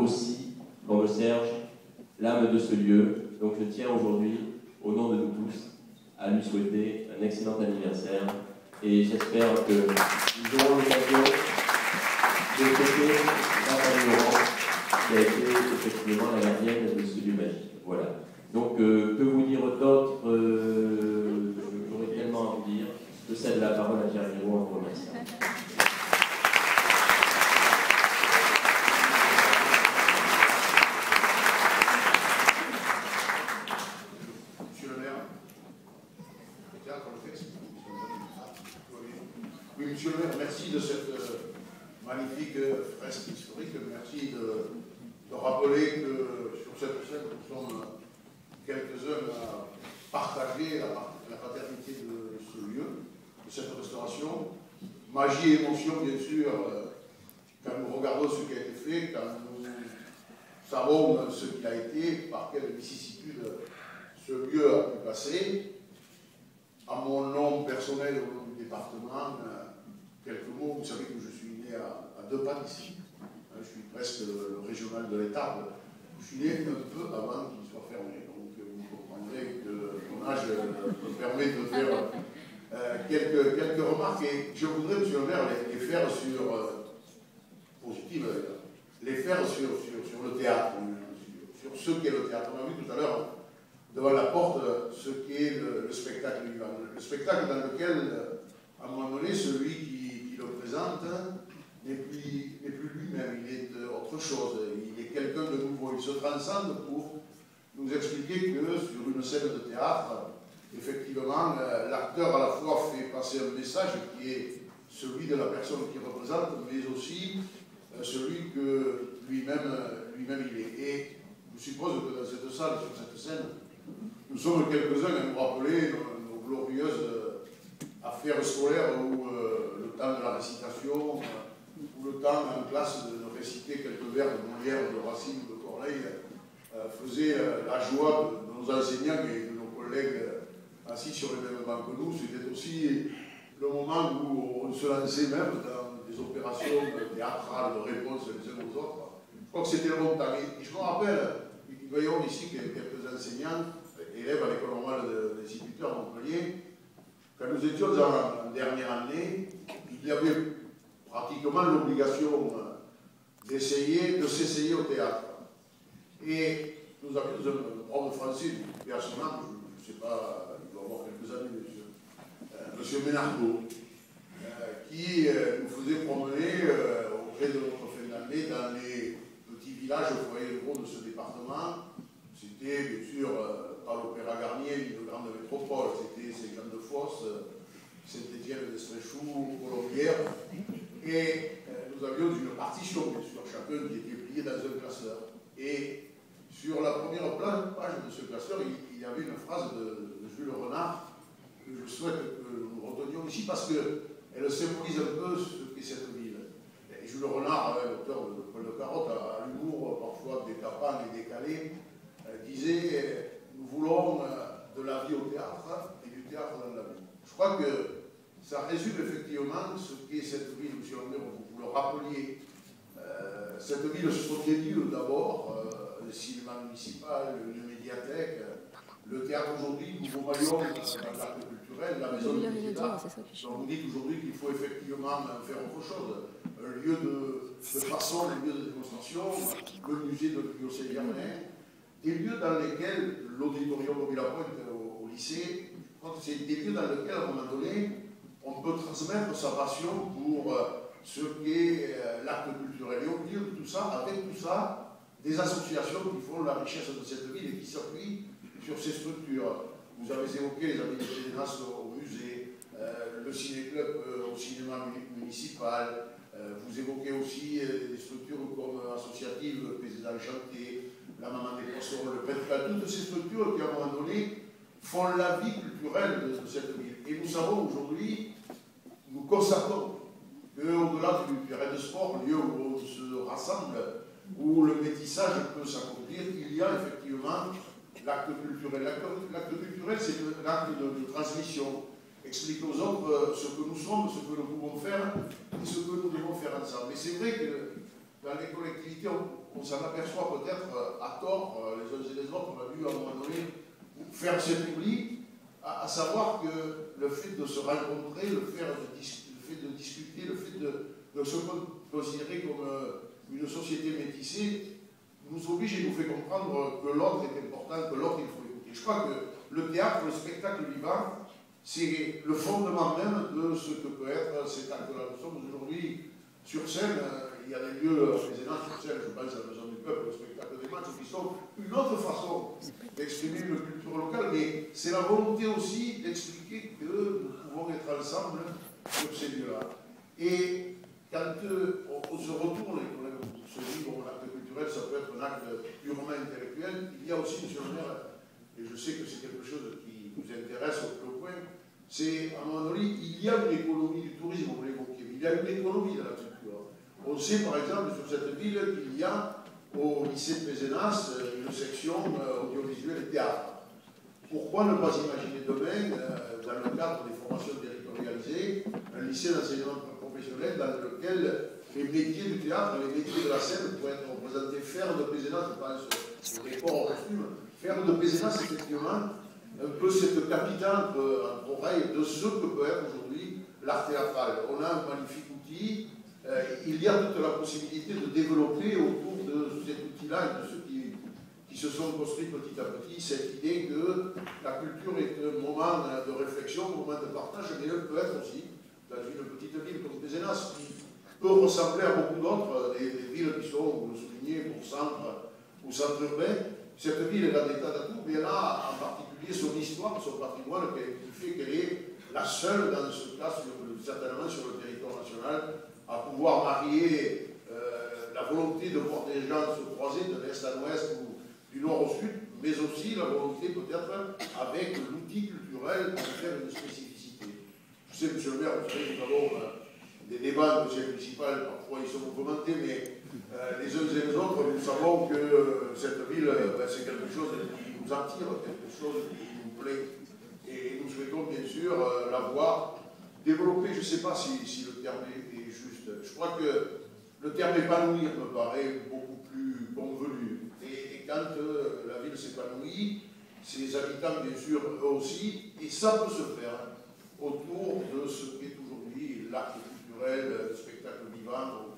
aussi, comme Serge, l'âme de ce lieu. Donc je tiens aujourd'hui, au nom de nous tous, à lui souhaiter un excellent anniversaire et j'espère que nous aurons l'occasion de fêter la famille Laurent qui a été effectivement la gardienne de ce lieu magique. Voilà. Donc que vous dire d'autre, j'aurais tellement à vous dire. Je cède la parole à Jérémy Roux en vous remerciant. Oui, monsieur le maire, merci de cette magnifique fresque historique. Merci de rappeler que sur cette scène, nous sommes quelques-uns à partager la paternité de ce lieu, de cette restauration. Magie et émotion, bien sûr, quand nous regardons ce qui a été fait, quand nous savons ce qui a été, par quelle vicissitude ce lieu a pu passer. À mon nom personnel, au nom du département, quelques mots. Vous savez que je suis né à 2 pas d'ici. Je suis presque le régional de l'Étable. Je suis né un peu avant qu'il soit fermé. Donc vous comprendrez que mon âge me permet de faire quelques remarques. Et je voudrais, monsieur le maire, les faire positives, les faire sur le théâtre, sur ce qu'est le théâtre. On a vu tout à l'heure devant la porte ce qu'est le spectacle vivant. Le spectacle dans lequel, à un moment donné, celui qui le présente n'est plus lui-même, il est autre chose, il est quelqu'un de nouveau, il se transcende pour nous expliquer que sur une scène de théâtre, effectivement, l'acteur à la fois fait passer un message qui est celui de la personne qu'il représente, mais aussi celui que lui-même il est. Et je suppose que dans cette salle, sur cette scène, nous sommes quelques-uns à nous rappeler nos glorieuses affaires scolaires où le temps de la récitation, ou le temps en classe de réciter quelques vers de Molière, de Racine ou de Corneille faisait la joie de nos enseignants et de nos collègues assis sur les mêmes bancs que nous. C'était aussi le moment où on se lançait même dans des opérations théâtrales de réponse les uns aux autres. Je crois que c'était le bon temps. Et je me rappelle, il doit y avoir ici quelques enseignants, élèves à l'école normale d'instituteurs à Montpellier. Quand nous étions en dernière année, il y avait pratiquement l'obligation d'essayer de s'essayer au théâtre. Et nous avions un prof de français, du personnage, je ne sais pas, il doit avoir quelques années, monsieur Ménardo, qui nous faisait promener auprès de notre fin d'année dans les petits villages au foyer gros de ce département. C'était bien sûr pas l'Opéra Garnier, une grande métropole, c'était Saint-Jean-de-Fosse, Saint-Étienne d'Estréchou, Colombière. Et nous avions une partition, bien sûr, chacun qui était plié dans un classeur. Et sur la première page de ce classeur, il y avait une phrase de Jules Renard que je souhaite que nous retenions ici parce qu'elle symbolise un peu ce qu'est cette ville. Et Jules Renard, l'auteur de Paul de Carotte, à l'humour parfois décapant et décalé, disait « Nous voulons de la vie au théâtre et du théâtre dans la vie ». Je crois que ça résume effectivement ce qu'est cette ville, monsieur le maire, vous le rappeliez. Cette ville, ce sont des lieux d'abord, le cinéma municipal, une médiathèque, le théâtre aujourd'hui, nouveau maillon dans l'acte culturel, la maison du médias. Donc vous dites aujourd'hui qu'il faut effectivement faire autre chose. Un lieu de façon, un lieu de démonstration, le musée de Biocélianet, des lieux dans lesquels l'auditorium de Villapointe au lycée, c'est des lieux dans lesquels, à un moment donné, on peut transmettre sa passion pour ce qu'est l'acte culturel. Et au milieu de tout ça, avec tout ça, des associations qui font la richesse de cette ville et qui s'appuient sur ces structures. Vous avez évoqué les amis de Pélénas au musée, le ciné-club au cinéma municipal, vous évoquez aussi des structures comme associatives, Paysans Enchantés, la Maman des Poissons, le Pètre, toutes ces structures qui, à un moment donné, font la vie culturelle de cette ville. Et nous savons aujourd'hui, nous constatons qu'au-delà du terrain de sport, lieu où on se rassemble, où le métissage peut s'accomplir, il y a effectivement l'acte culturel. L'acte culturel, c'est l'acte de transmission. Expliquer aux autres ce que nous sommes, ce que nous pouvons faire et ce que nous devons faire ensemble. Mais c'est vrai que dans les collectivités, on s'en aperçoit peut-être à tort, les uns et les autres, on a dû à un moment donné faire cet oubli, à savoir que le fait de se rencontrer, le fait de discuter, le fait de se considérer comme une société métissée, nous oblige et nous fait comprendre que l'autre est important, que l'autre il faut écouter. Je crois que le théâtre, le spectacle vivant, c'est le fondement même de ce que peut être cet acte-là. Nous sommes aujourd'hui sur scène, il y a des lieux précédents sur scène, je pense à la Maison du Peuple, le spectacle des matchs, qui sont une autre façon d'exprimer une culture locale, mais c'est la volonté aussi d'expliquer que nous pouvons être ensemble sur ces lieux-là. Et quand on se retourne et qu'on se dit bon, l'acte culturel, ça peut être un acte purement intellectuel, il y a aussi, monsieur le maire, et je sais que c'est quelque chose qui nous intéresse au plus haut point, c'est, à un moment donné, il y a une économie du tourisme, on l'évoquait, mais il y a une économie de la culture. On sait, par exemple, sur cette ville, qu'il y a au lycée de Pézenas une section audiovisuelle et théâtre. Pourquoi ne pas imaginer demain, dans le cadre des formations territorialisées, un lycée d'enseignement professionnel dans lequel les métiers du théâtre, les métiers de la scène pourraient être représentés. Faire de Pézenas, je pense, au décor, au costume, faire de Pézenas, effectivement, un peu cette capitale entre oreilles de ce que peut être aujourd'hui l'art théâtral. On a un magnifique outil, il y a toute la possibilité de développer autour de cet outil-là et de ceux qui se sont construits petit à petit cette idée que la culture est un moment de réflexion, un moment de partage, mais elle peut être aussi, dans une petite ville comme Pézenas, qui peut ressembler à beaucoup d'autres, des villes qui sont, vous le soulignez, pour centre ou centre urbain. Cette ville est dans des tas d'atouts, mais elle a en particulier son histoire, son patrimoine, qui fait qu'elle est la seule dans ce cas, certainement sur le territoire national, à pouvoir marier la volonté de voir des gens se croiser de l'est à l'ouest ou du nord au sud, mais aussi la volonté peut-être avec l'outil culturel de faire une spécificité. Je sais, monsieur le maire, vous savez, nous avons des débats de conseil municipal, parfois ils sont commentés, mais les uns et les autres, nous savons que cette ville, c'est quelque chose qui nous attire, quelque chose qui nous plaît. Et nous souhaitons bien sûr la voir développer. Je ne sais pas si le terme est juste. Je crois que le terme épanouir me paraît beaucoup plus convenu. Et quand la ville s'épanouit, ses habitants, bien sûr, eux aussi, et ça peut se faire autour de ce qu'est aujourd'hui l'acte culturel, le spectacle vivant,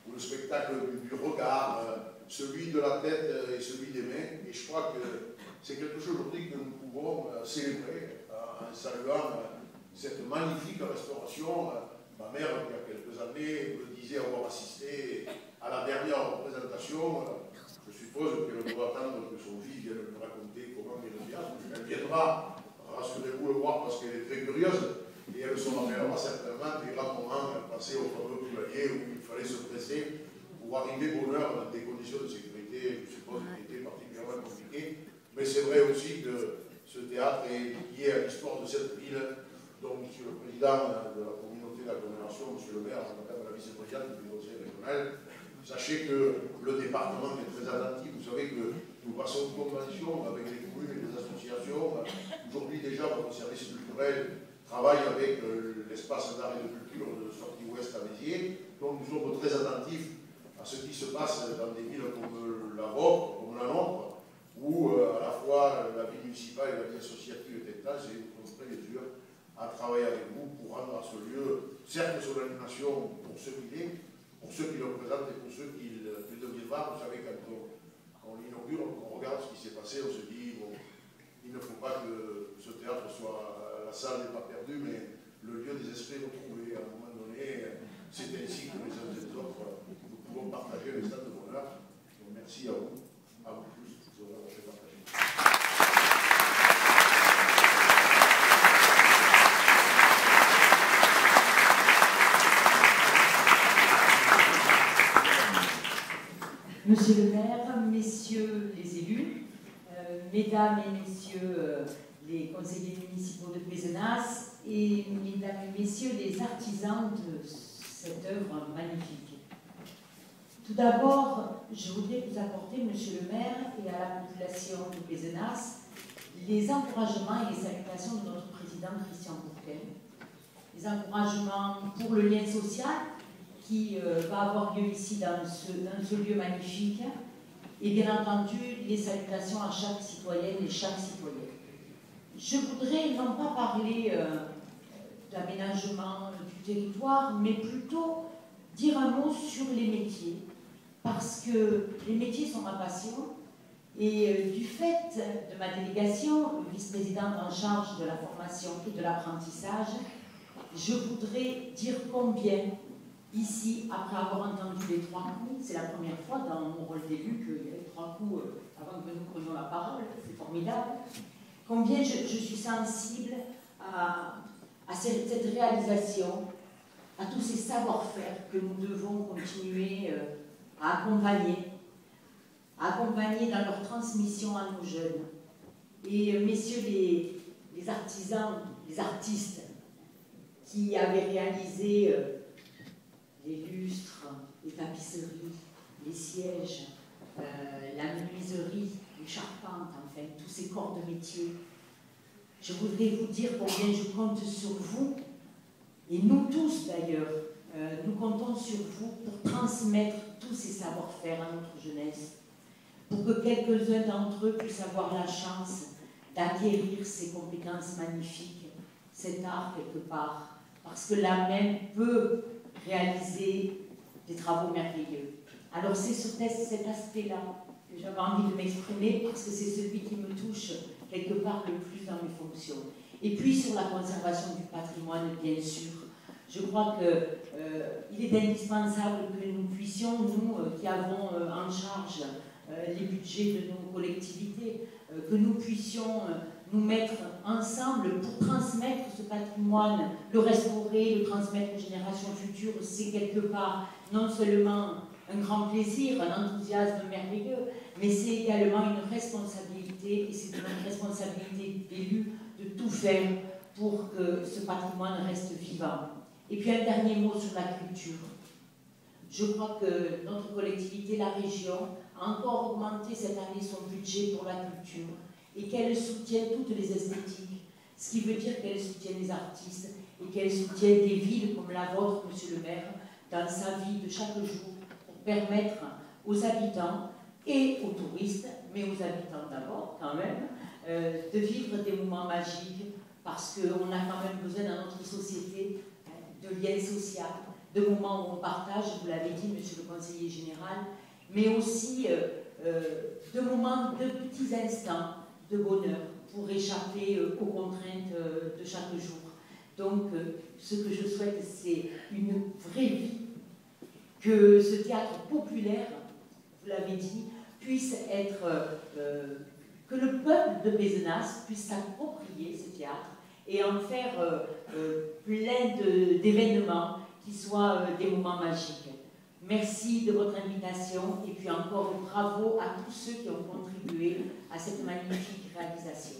ou le spectacle du regard, celui de la tête et celui des mains. Et je crois que c'est quelque chose aujourd'hui que nous pouvons célébrer en saluant cette magnifique restauration. Ma mère, il y a quelques années, me disait avoir assisté à la dernière représentation. Je suppose qu'elle doit attendre que son fils vienne lui raconter comment il le théâtre. Elle viendra, rassurez-vous, le voir parce qu'elle est très curieuse. Et elle se rappellera certainement des grands moments passés au fameux poulailler où il fallait se presser pour arriver bonheur dans des conditions de sécurité, je suppose, qui étaient particulièrement compliquées. Mais c'est vrai aussi que ce théâtre est lié à l'histoire de cette ville. Donc, monsieur le président de la communauté d'agglomération, monsieur le maire, madame la vice-présidente du conseil régional, sachez que le département est très attentif. Vous savez que nous passons une convention avec les communes et les associations. Aujourd'hui, déjà, votre service culturel travaille avec l'espace d'art et de culture de sortie ouest à Béziers. Donc, nous sommes très attentifs à ce qui se passe dans des villes comme la vôtre, comme la nôtre, où à la fois la vie municipale et la vie associative est intense, et nous sommes prêts, bien sûr, à travailler avec vous pour rendre à ce lieu, certes son animation pour ceux qui est, pour ceux qui le représentent et pour ceux qui le deviendront. Vous savez, quand on l'inaugure, on regarde ce qui s'est passé, on se dit, bon, il ne faut pas que ce théâtre soit, la salle n'est pas perdue, mais le lieu des esprits retrouvés. À un moment donné, c'est ainsi que les uns et les autres, nous pouvons partager les stades de bonheur. Donc, merci à vous tous, de l'avoir fait partager. Monsieur le maire, messieurs les élus, mesdames et messieurs les conseillers municipaux de Pézenas et mesdames et messieurs les artisans de cette œuvre magnifique. Tout d'abord, je voudrais vous apporter, monsieur le maire, et à la population de Pézenas, les encouragements et les salutations de notre président Christian Courtel. Les encouragements pour le lien social qui va avoir lieu ici dans ce lieu magnifique, et bien entendu les salutations à chaque citoyenne et chaque citoyen. Je voudrais non pas parler d'aménagement du territoire, mais plutôt dire un mot sur les métiers, parce que les métiers sont ma passion, et du fait de ma délégation, vice-présidente en charge de la formation et de l'apprentissage, je voudrais dire combien, ici, après avoir entendu les 3 coups, c'est la première fois dans mon rôle d'élu qu'il y avait 3 coups avant que nous prenions la parole, c'est formidable, combien je suis sensible à cette réalisation, à tous ces savoir-faire que nous devons continuer à accompagner dans leur transmission à nos jeunes. Et messieurs les artisans, les artistes qui avaient réalisé les lustres, les tapisseries, les sièges, la menuiserie, les charpentes, enfin, tous ces corps de métier, je voudrais vous dire combien je compte sur vous, et nous tous d'ailleurs, nous comptons sur vous pour transmettre tous ces savoir-faire à notre jeunesse, pour que quelques-uns d'entre eux puissent avoir la chance d'acquérir ces compétences magnifiques, cet art quelque part, parce que la main peut réaliser des travaux merveilleux. Alors c'est sur cet aspect-là que j'avais envie de m'exprimer, parce que c'est celui qui me touche quelque part le plus dans mes fonctions. Et puis sur la conservation du patrimoine, bien sûr. Je crois qu'il est indispensable que nous puissions, nous qui avons en charge les budgets de nos collectivités, que nous puissions nous mettre ensemble pour transmettre ce patrimoine, le restaurer, le transmettre aux générations futures. C'est quelque part non seulement un grand plaisir, un enthousiasme merveilleux, mais c'est également une responsabilité, et c'est une responsabilité d'élu de tout faire pour que ce patrimoine reste vivant. Et puis un dernier mot sur la culture. Je crois que notre collectivité, la région, a encore augmenté cette année son budget pour la culture et qu'elle soutient toutes les esthétiques, ce qui veut dire qu'elle soutient les artistes et qu'elle soutient des villes comme la vôtre, monsieur le maire, dans sa vie de chaque jour pour permettre aux habitants et aux touristes, mais aux habitants d'abord quand même, de vivre des moments magiques parce qu'on a quand même besoin dans notre société de liens sociaux, de moments où on partage, vous l'avez dit, monsieur le conseiller général, mais aussi de moments, de petits instants de bonheur pour échapper aux contraintes de chaque jour. Donc, ce que je souhaite, c'est une vraie vie, que ce théâtre populaire, vous l'avez dit, puisse être, que le peuple de Pézenas puisse s'approprier ce théâtre et en faire plein d'événements qui soient des moments magiques. Merci de votre invitation et puis encore bravo à tous ceux qui ont contribué à cette magnifique réalisation.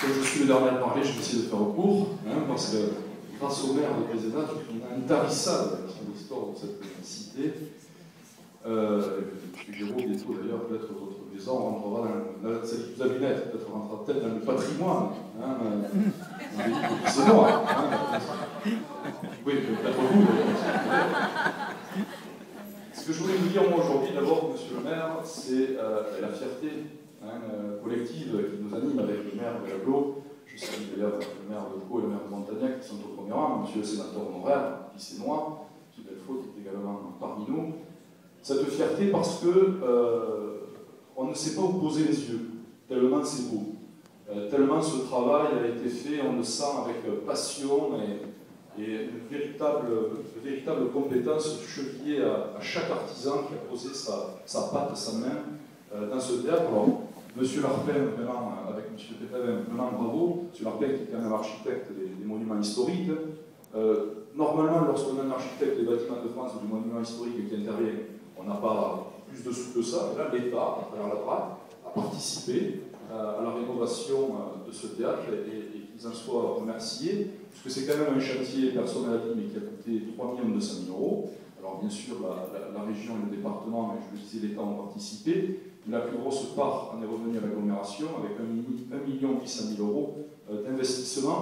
Comme je suis le dernier à parler, je vais essayer de faire court, parce que grâce au maire de Pézenas, on a une tarissade sur l'histoire de cette cité. Figaro, bientôt d'ailleurs, peut-être votre maison rentrera dans celle qui vous a lunette, peut-être rentrera peut-être dans le patrimoine. C'est moi. Oui, peut-être vous. Ce que je voulais vous dire moi aujourd'hui, d'abord, monsieur le maire, c'est la fierté collective qui nous anime avec le maire de Laglo. Je salue d'ailleurs le maire de Pau et le maire de Montagnac qui sont au premier rang, monsieur le sénateur honoraire, qui c'est moi, qui Belfaux qui est également parmi nous. Cette fierté parce que on ne sait pas où poser les yeux, tellement c'est beau, tellement ce travail a été fait, on le sent avec passion et une véritable compétence chevillée à chaque artisan qui a posé sa patte, sa main dans ce théâtre. Alors, monsieur Larpin, vraiment, avec monsieur Pétavin, vraiment bravo. Monsieur Larpin qui est quand même architecte des monuments historiques. Normalement, lorsqu'on a un architecte des bâtiments de France ou du monument historique qui intervient, on n'a pas plus de sous que ça. Et là, l'État, à travers la DRAC, a participé à la rénovation de ce théâtre et qu'ils en soient remerciés, puisque c'est quand même un chantier, personne n'a dit, mais qui a coûté 3 200 000 €. Alors bien sûr, la région et le département, et je le disais, l'État ont participé. La plus grosse part en est revenue à l'agglomération avec 1 800 000 € d'investissement.